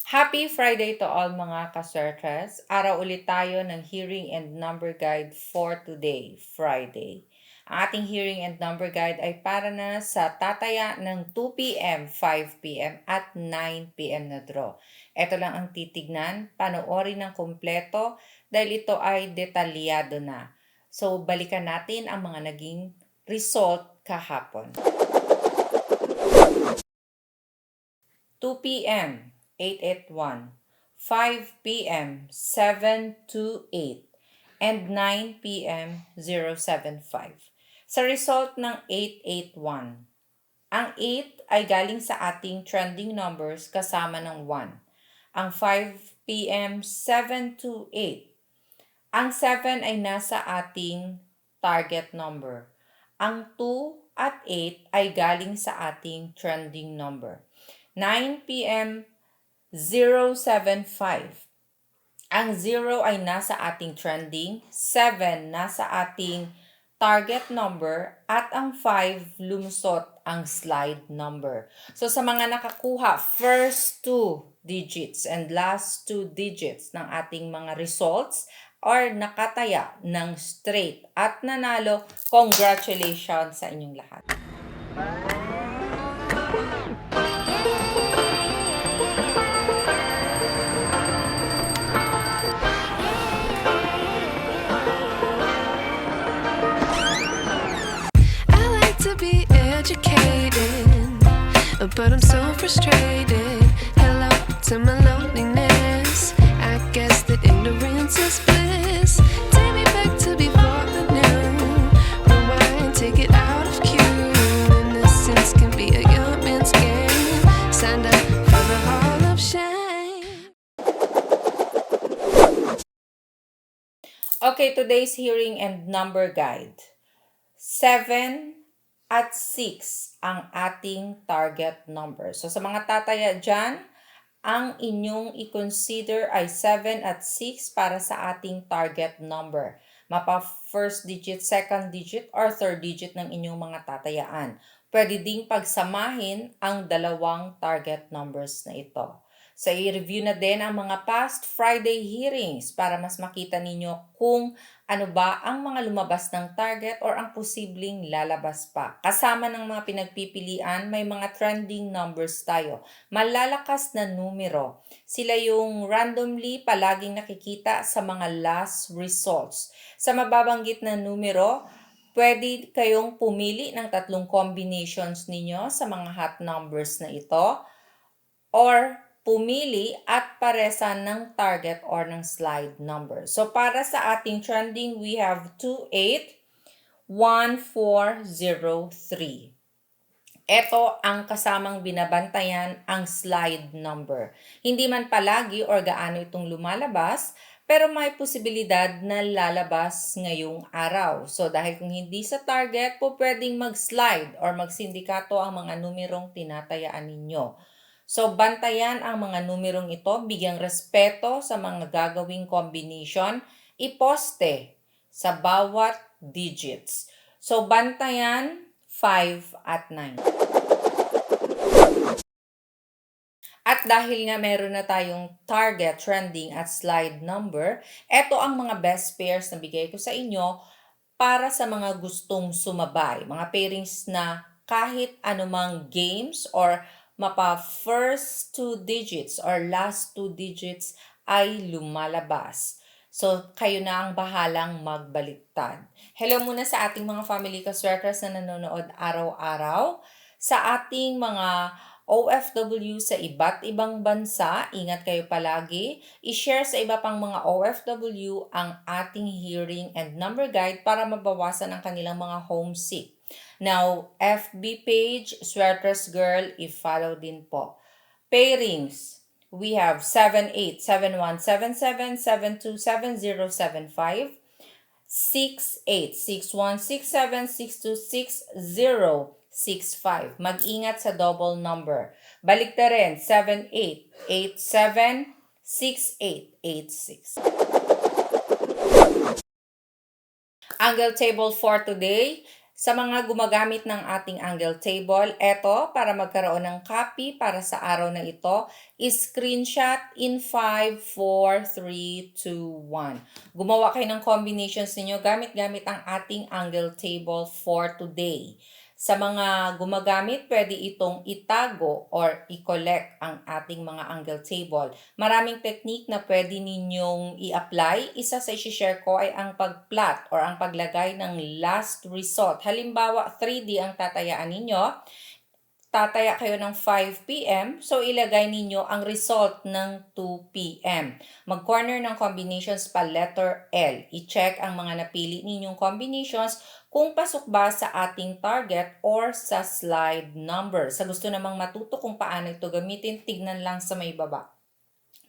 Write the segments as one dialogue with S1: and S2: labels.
S1: Happy Friday to all mga kaswertres. Araw ulit tayo ng hearing and number guide for today, Friday. Ang ating hearing and number guide ay para na sa tataya ng 2 p.m., 5 p.m. at 9 p.m. na draw. Ito lang ang titignan, panoorin ng kumpleto dahil ito ay detalyado na. So balikan natin ang mga naging result kahapon. 2 p.m. 881, 5 p.m. 728, and 9 p.m. 075. Sa result ng 881, ang 8 ay galing sa ating trending numbers kasama ng 1. Ang 5 p.m. 728. Ang 7 ay nasa ating target number. Ang 2 at 8 ay galing sa ating trending number. 9 p.m. 075. Ang 0 ay nasa ating trending, 7 nasa ating target number, at ang 5 lumusot ang slide number. So sa mga nakakuha, first 2 digits and last 2 digits ng ating mga results or nakataya ng straight at nanalo, congratulations sa inyong lahat.
S2: But I'm so frustrated. Hello to my loneliness. I guess that ignorance is bliss. Take me back to before the new. Rewind, take it out of cue. Innocence can be a young man's game. Signed up for the hall of shame.
S1: Okay, today's hearing and number guide. 7 at 6 ang ating target number. So sa mga tataya dyan, ang inyong i-consider ay 7 at 6 para sa ating target number. Mapa first digit, second digit, or third digit ng inyong mga tatayaan. Pwede ding pagsamahin ang dalawang target numbers na ito. So i-review na din ang mga past Friday hearings para mas makita ninyo kung ano ba ang mga lumabas ng target or ang posibleng lalabas pa. Kasama ng mga pinagpipilian, may mga trending numbers tayo. Malalakas na numero. Sila yung randomly palaging nakikita sa mga last results. Sa mababanggit na numero, pwede kayong pumili ng 3 combinations ninyo sa mga hot numbers na ito or pumili at paresan ng target or ng slide number. So para sa ating trending, we have 281403. Ito ang kasamang binabantayan ang slide number. Hindi man palagi or gaano itong lumalabas, pero may posibilidad na lalabas ngayong araw. So dahil kung hindi sa target, po pwedeng mag-slide or magsindikato ang mga numerong tinatayaan ninyo. So bantayan ang mga numerong ito, bigyang respeto sa mga gagawing combination, iposte sa bawat digits. So bantayan 5 at 9. At dahil nga meron na tayong target, trending at slide number, eto ang mga best pairs na bigay ko sa inyo para sa mga gustong sumabay. Mga pairings na kahit anumang games or mapa first 2 digits or last 2 digits ay lumalabas. So, kayo na ang bahalang magbaliktad. Hello muna sa ating mga family kaswerters na nanonood araw-araw. Sa ating mga OFW sa iba't ibang bansa, ingat kayo palagi. I-share sa iba pang mga OFW ang ating hearing and number guide para mabawasan ang kanilang mga homesick. Now, FB page, Swertres Girl, i-follow din po. Pairings, we have 787177727075, 686167626065. Mag-ingat sa double number. Balik na rin, 78876886. Angle table for today, Sa mga gumagamit ng ating angle table, eto para magkaroon ng copy para sa araw na ito, screenshot in 5, 4, 3, 2, 1. Gumawa kayo ng combinations ninyo gamit-gamit ang ating angle table for today. Sa mga gumagamit, pwede itong itago or i-collect ang ating mga angle table. Maraming technique na pwede ninyong i-apply. Isa sa i-share ko ay ang pag-plot or ang paglagay ng last result. Halimbawa, 3D ang tatayaan ninyo. Tataya kayo ng 5 p.m. So, ilagay ninyo ang result ng 2 p.m. Mag-corner ng combinations pa letter L. I-check ang mga napili ninyong combinations kung pasok ba sa ating target or sa slide number. Sa gusto namang matuto kung paano ito gamitin, tignan lang sa may baba.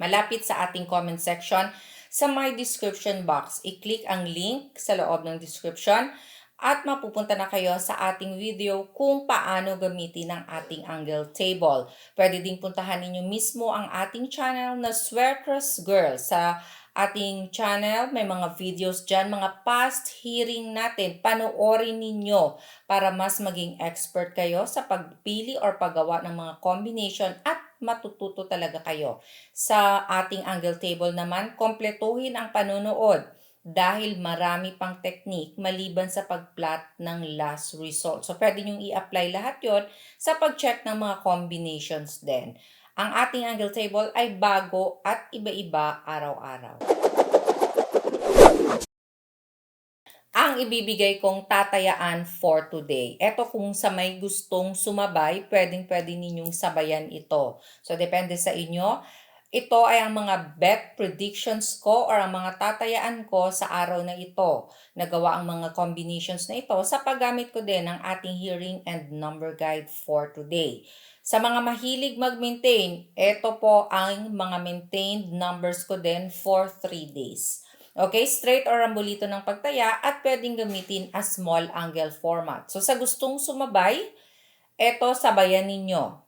S1: Malapit sa ating comment section, sa my description box, i-click ang link sa loob ng description at mapupunta na kayo sa ating video kung paano gamitin ang ating angle table. Pwede ding puntahan ninyo mismo ang ating channel na Swertres Girl. Sa ating channel, may mga videos dyan, mga past hearing natin. Panoorin ninyo para mas maging expert kayo sa pagpili or paggawa ng mga combination at matututo talaga kayo. Sa ating angle table naman, kompletuhin ang panonood dahil marami pang technique maliban sa pag-plot ng last result. So, pwede nyo i-apply lahat yon sa pag-check ng mga combinations din. Ang ating angle table ay bago at iba-iba araw-araw. Ang ibibigay kong tatayaan for today. Ito kung sa may gustong sumabay, pwedeng-pwede ninyong sabayan ito. So, depende sa inyo. Ito ay ang mga bet predictions ko or ang mga tatayaan ko sa araw na ito. Nagawa ang mga combinations na ito sa paggamit ko din ng ating hearing and number guide for today. Sa mga mahilig mag-maintain, ito po ang mga maintained numbers ko din for 3 days. Okay, straight or rambolito ng pagtaya at pwedeng gamitin as small angle format. So sa gustong sumabay, ito sabayan ninyo.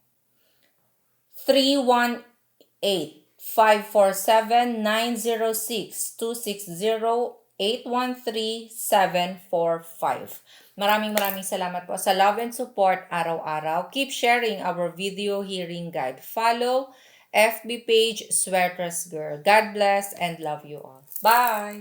S1: 318-547-906-260-813-745. Maraming salamat po sa love and support araw-araw. Keep sharing our video hearing guide. Follow FB page Swertres Girl. God bless and love you all. Bye!